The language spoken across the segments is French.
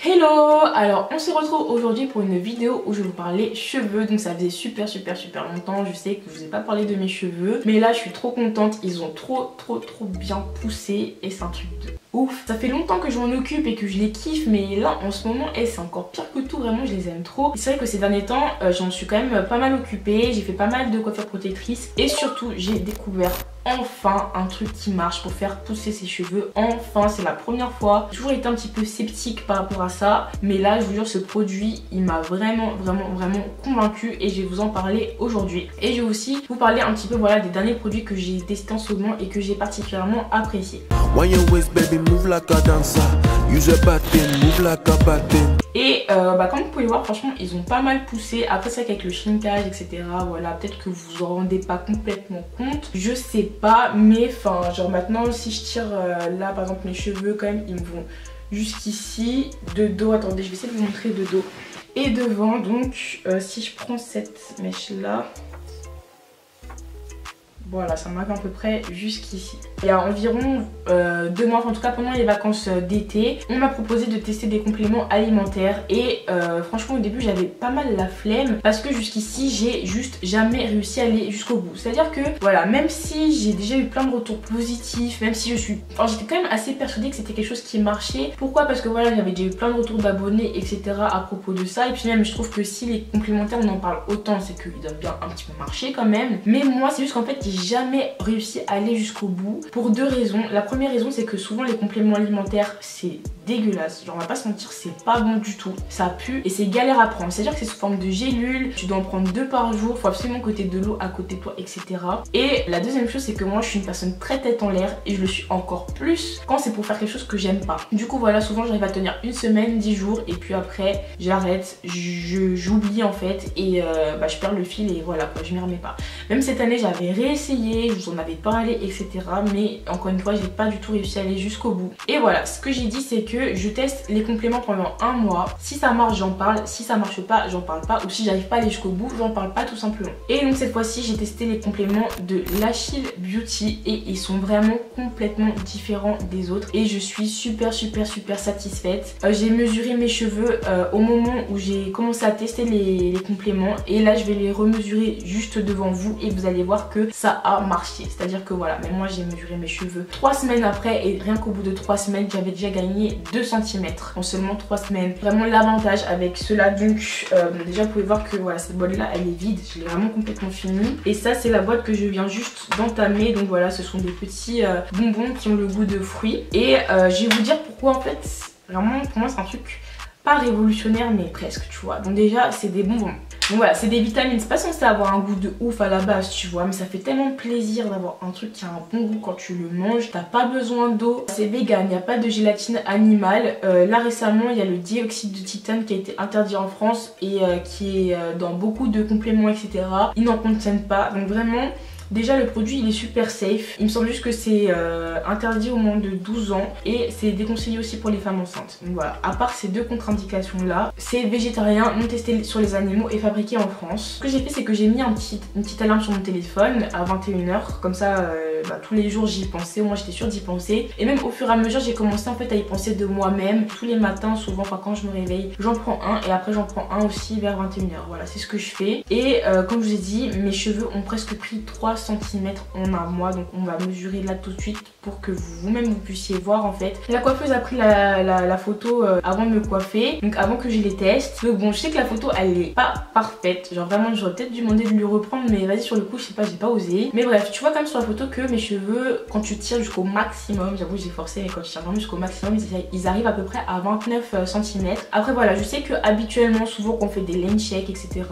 Hello! Alors on se retrouve aujourd'hui pour une vidéo où je vais vous parler cheveux. Donc ça faisait super longtemps, je sais que je vous ai pas parlé de mes cheveux, mais là je suis trop contente, ils ont trop bien poussé et c'est un truc de ouf. Ça fait longtemps que je m'en occupe et que je les kiffe, mais là en ce moment c'est encore pire que tout, vraiment je les aime trop. C'est vrai que ces derniers temps j'en suis quand même pas mal occupée, j'ai fait pas mal de coiffures protectrices et surtout j'ai découvert enfin un truc qui marche pour faire pousser ses cheveux. Enfin, c'est la première fois. J'ai toujours été un petit peu sceptique par rapport à ça, mais là je vous jure ce produit il m'a vraiment convaincue et je vais vous en parler aujourd'hui. Et je vais aussi vous parler un petit peu voilà des derniers produits que j'ai testés en ce moment et que j'ai particulièrement apprécié. Et comme vous pouvez voir, franchement ils ont pas mal poussé. Après ça avec le shrinkage etc, voilà, peut-être que vous vous en rendez pas complètement compte, je sais pas, mais enfin genre maintenant si je tire là par exemple mes cheveux quand même ils me vont jusqu'ici, de dos, attendez je vais essayer de vous montrer de dos et devant. Donc si je prends cette mèche là, voilà, ça m'arrive à peu près jusqu'ici. Il y a environ 2 mois, en tout cas pendant les vacances d'été, on m'a proposé de tester des compléments alimentaires et franchement au début j'avais pas mal la flemme parce que jusqu'ici j'ai juste jamais réussi à aller jusqu'au bout. C'est à dire que voilà, même si j'ai déjà eu plein de retours positifs, même si j'étais quand même assez persuadée que c'était quelque chose qui marchait. Pourquoi? Parce que voilà, j'avais déjà eu plein de retours d'abonnés etc à propos de ça, et puis même je trouve que si les complémentaires on en parle autant, c'est qu'ils doivent bien un petit peu marcher quand même. Mais moi c'est juste qu'en fait j'ai jamais réussi à aller jusqu'au bout pour 2 raisons. La première raison c'est que souvent les compléments alimentaires c'est dégueulasse, genre on va pas se mentir, c'est pas bon du tout, ça pue et c'est galère à prendre. C'est à dire que c'est sous forme de gélules, tu dois en prendre 2 par jour, faut absolument que t'aies de l'eau à côté de toi etc. Et la deuxième chose c'est que moi je suis une personne très tête en l'air et je le suis encore plus quand c'est pour faire quelque chose que j'aime pas. Du coup voilà, souvent j'arrive à tenir une semaine, 10 jours et puis après j'arrête, j'oublie en fait et je perds le fil et voilà quoi, je m'y remets pas. Même cette année j'avais réessayé, je vous en avais parlé etc, mais encore une fois j'ai pas du tout réussi à aller jusqu'au bout. Et voilà, ce que j'ai dit c'est que je teste les compléments pendant 1 mois, si ça marche j'en parle, si ça marche pas j'en parle pas, ou si j'arrive pas à aller jusqu'au bout j'en parle pas tout simplement. Et donc cette fois-ci j'ai testé les compléments de Lachil Beauty et ils sont vraiment complètement différents des autres et je suis super satisfaite. J'ai mesuré mes cheveux au moment où j'ai commencé à tester les compléments et là je vais les remesurer juste devant vous et vous allez voir que ça a marché. C'est à dire que voilà, même moi j'ai mesuré mes cheveux 3 semaines après et rien qu'au bout de 3 semaines j'avais déjà gagné 2 cm en seulement 3 semaines. Vraiment l'avantage avec cela. Donc déjà vous pouvez voir que voilà, cette boîte là elle est vide, je l'ai vraiment complètement finie. Et ça c'est la boîte que je viens juste d'entamer. Donc voilà, ce sont des petits bonbons qui ont le goût de fruits. Et je vais vous dire pourquoi en fait, vraiment pour moi c'est un truc pas révolutionnaire mais presque, tu vois. Donc déjà c'est des bonbons. Donc voilà, c'est des vitamines, c'est pas censé avoir un goût de ouf à la base, tu vois, mais ça fait tellement plaisir d'avoir un truc qui a un bon goût quand tu le manges. T'as pas besoin d'eau, c'est vegan, il n'y a pas de gélatine animale. Là récemment il y a le dioxyde de titane qui a été interdit en France et qui est dans beaucoup de compléments etc. Ils n'en contiennent pas, donc vraiment déjà le produit il est super safe. Il me semble juste que c'est interdit au moins de 12 ans et c'est déconseillé aussi pour les femmes enceintes. Donc voilà, à part ces 2 contre-indications là, c'est végétarien, non testé sur les animaux et fabriqué en France. Ce que j'ai fait c'est que j'ai mis une petite alarme sur mon téléphone à 21 h, comme ça tous les jours j'y pensais, au moins j'étais sûre d'y penser. Et même au fur et à mesure j'ai commencé en fait à y penser de moi-même. Tous les matins souvent, enfin quand je me réveille, j'en prends un et après j'en prends un aussi vers 21 h. Voilà, c'est ce que je fais. Et comme je vous ai dit, mes cheveux ont presque pris 3 cm en 1 mois, donc on va mesurer là tout de suite pour que vous-même vous puissiez voir en fait. La coiffeuse a pris la photo avant de me coiffer, donc avant que je les teste. Donc bon, je sais que la photo elle est pas parfaite, genre vraiment j'aurais peut-être dû demander de lui reprendre, mais vas-y sur le coup je sais pas, j'ai pas osé. Mais bref, tu vois quand même sur la photo que mes cheveux, quand tu tires jusqu'au maximum, j'avoue j'ai forcé, mais quand tu tires vraiment jusqu'au maximum ils arrivent à peu près à 29 cm. Après voilà, je sais que habituellement souvent quand on fait des lane shakes etc,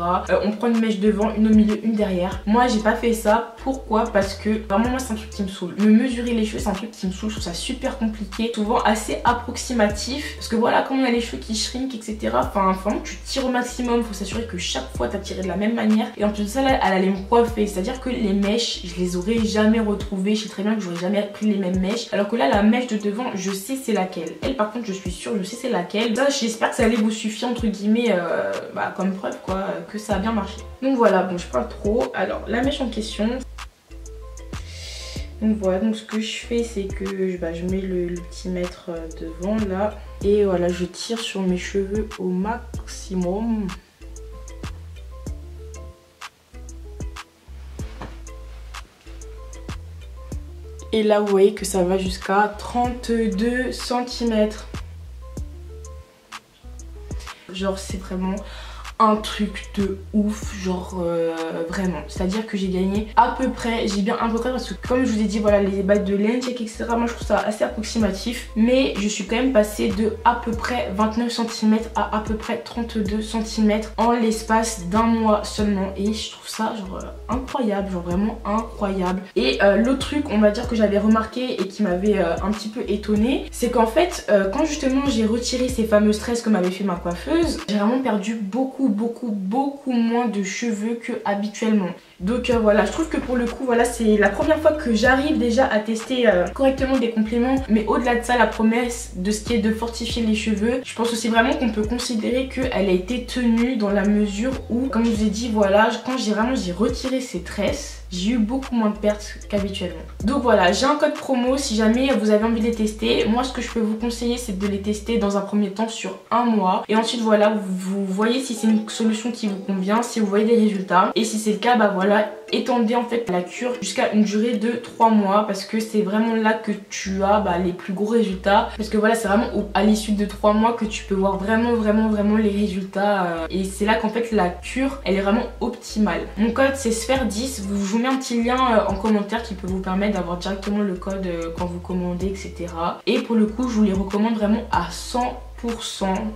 on prend une mèche devant, une au milieu, une derrière. Moi j'ai pas fait ça. Pourquoi? Parce que vraiment moi c'est un truc qui me saoule. Me mesurer les cheveux c'est un truc qui me saoule, je trouve ça super compliqué, souvent assez approximatif. Parce que voilà, quand on a les cheveux qui shrink etc, enfin vraiment tu tires au maximum, faut s'assurer que chaque fois t'as tiré de la même manière. Et en plus de ça là, elle allait me coiffer, c'est à dire que les mèches je les aurais jamais retrouvées. Je sais très bien que j'aurais jamais pris les mêmes mèches, alors que là la mèche de devant je sais c'est laquelle. Elle par contre je suis sûre, je sais c'est laquelle. Ça j'espère que ça allait vous suffire entre guillemets comme preuve quoi, que ça a bien marché. Donc voilà, bon je parle trop. Alors la mèche en question, donc voilà, donc ce que je fais c'est que je mets le petit mètre devant là, Et voilà, je tire sur mes cheveux au maximum. Et là, vous voyez que ça va jusqu'à 32 cm. Genre, c'est vraiment un truc de ouf, genre vraiment. C'est-à-dire que j'ai gagné à peu près, j'ai bien à peu près parce que comme je vous ai dit, voilà, les bagues de laine, etc. Moi, je trouve ça assez approximatif. Mais je suis quand même passée de à peu près 29 cm à peu près 32 cm en l'espace d'un mois seulement. Et je trouve ça genre incroyable, genre vraiment incroyable. Et l'autre truc, on va dire que j'avais remarqué et qui m'avait un petit peu étonnée, c'est qu'en fait, quand justement j'ai retiré ces fameuses tresses que m'avait fait ma coiffeuse, j'ai vraiment perdu beaucoup moins de cheveux que habituellement. Donc voilà, je trouve que pour le coup, voilà, c'est la première fois que j'arrive déjà à tester correctement des compléments. Mais au-delà de ça, la promesse de ce qui est de fortifier les cheveux, je pense aussi vraiment qu'on peut considérer qu'elle a été tenue dans la mesure où, comme je vous ai dit, voilà, quand j'ai retiré ces tresses, j'ai eu beaucoup moins de pertes qu'habituellement. Donc voilà, j'ai un code promo si jamais vous avez envie de les tester. Moi, ce que je peux vous conseiller, c'est de les tester dans un premier temps sur un mois. Et ensuite, voilà, vous voyez si c'est une solution qui vous convient, si vous voyez des résultats. Et si c'est le cas, bah voilà, étendez en fait la cure jusqu'à une durée de 3 mois. Parce que c'est vraiment là que tu as les plus gros résultats. Parce que voilà, c'est vraiment à l'issue de 3 mois que tu peux voir vraiment les résultats. Et c'est là qu'en fait, la cure, elle est vraiment optimale. Mon code, c'est Sphère10. Je vous mets un petit lien en commentaire qui peut vous permettre d'avoir directement le code quand vous commandez, etc. Et pour le coup, je vous les recommande vraiment à 100%.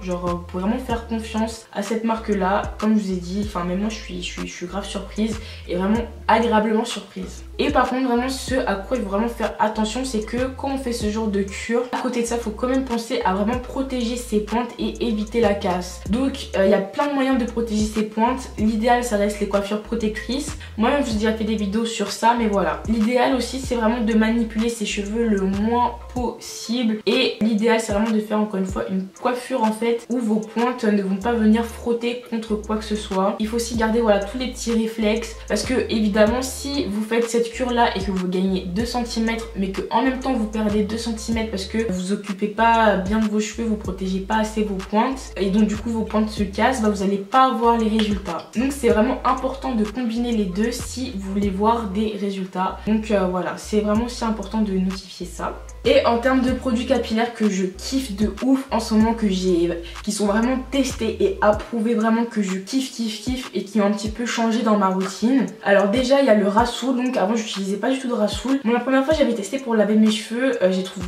Genre vous pouvez vraiment faire confiance à cette marque là. Comme je vous ai dit, enfin même moi je suis grave surprise et vraiment agréablement surprise. Et par contre vraiment ce à quoi il faut vraiment faire attention, c'est que quand on fait ce genre de cure, à côté de ça il faut quand même penser à vraiment protéger ses pointes et éviter la casse. Donc il y a plein de moyens de protéger ses pointes. L'idéal ça reste les coiffures protectrices. Moi-même je vous ai déjà fait des vidéos sur ça, mais voilà. L'idéal aussi c'est vraiment de manipuler ses cheveux le moins possible. Et l'idéal c'est vraiment de faire encore une fois une coiffure en fait où vos pointes ne vont pas venir frotter contre quoi que ce soit. Il faut aussi garder voilà tous les petits réflexes, parce que évidemment si vous faites cette cure là et que vous gagnez 2 cm mais que en même temps vous perdez 2 cm parce que vous occupez pas bien de vos cheveux, vous protégez pas assez vos pointes et donc du coup vos pointes se cassent, vous allez pas avoir les résultats. Donc c'est vraiment important de combiner les deux si vous voulez voir des résultats. Donc voilà, c'est vraiment aussi important de notifier ça. Et en termes de produits capillaires que je kiffe de ouf en ce moment, qui sont vraiment testés et approuvés, vraiment que je kiffe et qui ont un petit peu changé dans ma routine. Alors déjà il y a le Rassoul. Donc avant j'utilisais pas du tout de Rassoul. Bon, la première fois j'avais testé pour laver mes cheveux,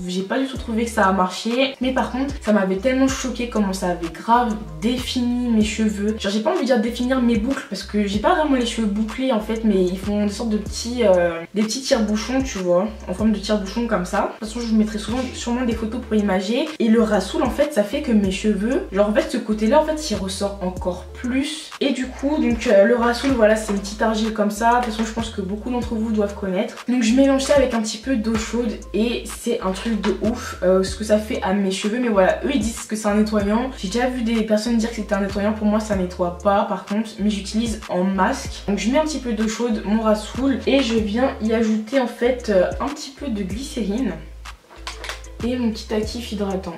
j'ai pas du tout trouvé que ça a marché. Mais par contre ça m'avait tellement choqué comment ça avait grave défini mes cheveux. Genre j'ai pas envie de dire définir mes boucles parce que j'ai pas vraiment les cheveux bouclés en fait, mais ils font des sortes de petits tire-bouchons, tu vois, en forme de tire-bouchon comme ça. De toute façon je vous mettrai sûrement des photos pour imager. Et le Rassoul en fait ça fait que mes cheveux, genre en fait ce côté là en fait il ressort encore plus. Et du coup donc le Rassoul voilà, c'est une petite argile comme ça. De toute façon je pense que beaucoup d'entre vous doivent connaître. Donc je mélange ça avec un petit peu d'eau chaude et c'est un truc de ouf ce que ça fait à mes cheveux. Mais voilà, eux ils disent que c'est un nettoyant. J'ai déjà vu des personnes dire que c'était un nettoyant. Pour moi ça nettoie pas par contre, mais j'utilise en masque. Donc je mets un petit peu d'eau chaude, mon Rassoul, et je viens y ajouter en fait un petit peu de glycérine et mon petit actif hydratant.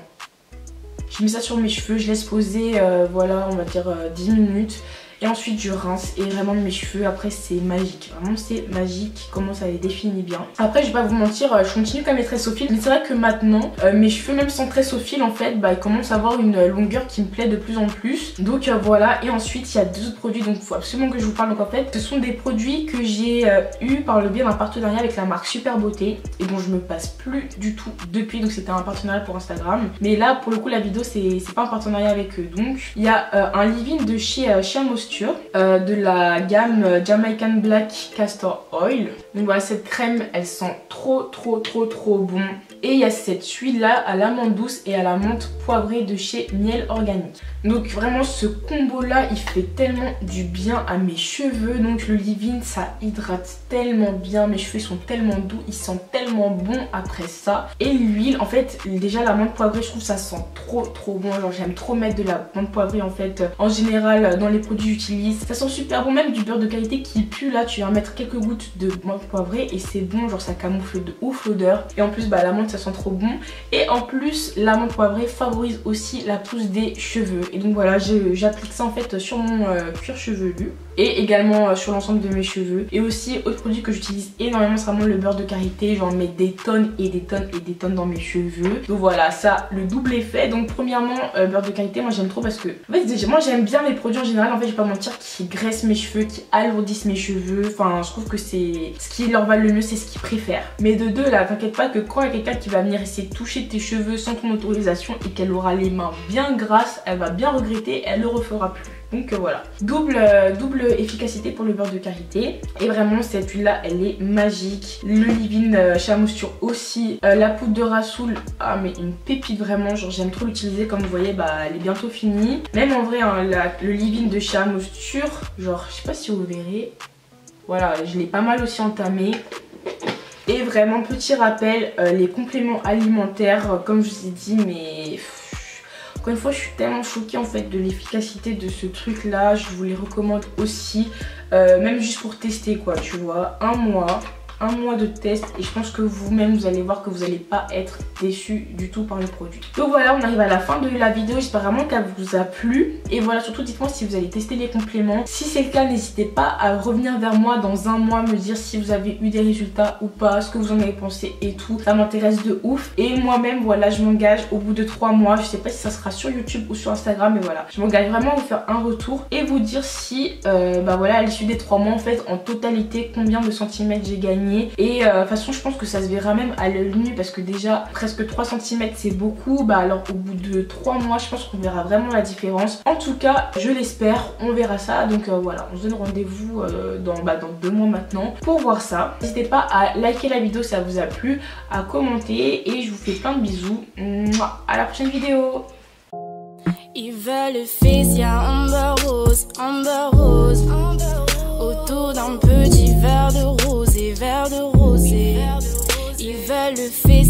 Je mets ça sur mes cheveux, je laisse poser voilà, on va dire 10 minutes. Et ensuite je rince et vraiment mes cheveux après c'est magique. Vraiment c'est magique comment ça les définit bien. Après je vais pas vous mentir, je continue quand même les tresses au fil. Mais c'est vrai que maintenant mes cheveux même sans tresse au fil en fait ils commencent à avoir une longueur qui me plaît de plus en plus. Donc voilà, et ensuite il y a deux autres produits donc il faut absolument que je vous parle. Donc en fait ce sont des produits que j'ai eu par le biais d'un partenariat avec la marque Super Beauté et dont je me passe plus du tout depuis. Donc c'était un partenariat pour Instagram. Mais là pour le coup la vidéo c'est pas un partenariat avec eux. Donc il y a un leave-in de chez Shea Moisture de la gamme Jamaican Black Castor Oil. Donc voilà, cette crème elle sent trop bon. Et il y a cette huile là à l'amande douce et à la menthe poivrée de chez Miel Organique. Donc vraiment ce combo là il fait tellement du bien à mes cheveux. Donc le leave-in ça hydrate tellement bien, mes cheveux sont tellement doux, ils sentent tellement bon après ça. Et l'huile en fait déjà la menthe poivrée je trouve ça sent trop bon. Genre j'aime trop mettre de la menthe poivrée en fait en général dans les produits que j'utilise. Ça sent super bon, même du beurre de qualité qui pue là tu vas mettre quelques gouttes de menthe poivrée et c'est bon, genre ça camoufle de ouf l'odeur. Et en plus la menthe ça sent trop bon. Et en plus l'amande poivrée favorise aussi la pousse des cheveux. Et donc voilà, j'applique ça en fait sur mon cuir chevelu et également sur l'ensemble de mes cheveux. Et aussi autre produit que j'utilise énormément, c'est vraiment le beurre de karité. J'en mets des tonnes et des tonnes et des tonnes dans mes cheveux. Donc voilà, ça le double effet. Donc premièrement beurre de karité, moi j'aime trop parce que en fait moi j'aime bien mes produits en général, en fait je vais pas mentir, qui graissent mes cheveux, qui alourdissent mes cheveux. Enfin je trouve que c'est ce qui leur va le mieux, c'est ce qu'ils préfèrent. Mais de deux là, t'inquiète pas que quand il y a quelqu'un qui va venir essayer de toucher tes cheveux sans ton autorisation et qu'elle aura les mains bien grasses, elle va bien regretter, elle le refera plus. Donc voilà, double efficacité pour le beurre de karité. Et vraiment cette huile là elle est magique. Le leave-in chez Amoisture aussi. La poudre de Rassoul, ah mais une pépite vraiment, genre j'aime trop l'utiliser. Comme vous voyez bah elle est bientôt finie. Même en vrai hein, le leave-in de chez Amoisture, genre je sais pas si vous verrez. Voilà, je l'ai pas mal aussi entamé. Et vraiment petit rappel, les compléments alimentaires, comme je vous ai dit, mais encore une fois je suis tellement choquée en fait de l'efficacité de ce truc là. Je vous les recommande aussi, même juste pour tester quoi, tu vois. Un mois de test et je pense que vous-même vous allez voir que vous n'allez pas être déçus du tout par le produit. Donc voilà, on arrive à la fin de la vidéo, j'espère vraiment qu'elle vous a plu. Et voilà, surtout dites-moi si vous allez tester les compléments. Si c'est le cas, n'hésitez pas à revenir vers moi dans un mois, me dire si vous avez eu des résultats ou pas, ce que vous en avez pensé et tout. Ça m'intéresse de ouf. Et moi-même, voilà, je m'engage au bout de 3 mois, je sais pas si ça sera sur YouTube ou sur Instagram, mais voilà, je m'engage vraiment à vous faire un retour et vous dire si, bah voilà, à l'issue des 3 mois, en fait, en totalité, combien de centimètres j'ai gagné. Et de toute façon je pense que ça se verra même à l'œil nu parce que déjà presque 3 cm c'est beaucoup. Bah alors au bout de 3 mois je pense qu'on verra vraiment la différence. En tout cas je l'espère, on verra ça. Donc voilà, on se donne rendez-vous dans 2 mois maintenant pour voir ça. N'hésitez pas à liker la vidéo si ça vous a plu, à commenter et je vous fais plein de bisous. Mouah, à la prochaine vidéo. Ils veulent le fils, y'a Amber Rose, Amber Rose. Autour d'un petit verre de rosé, verre de rosé. Ils veulent le fils.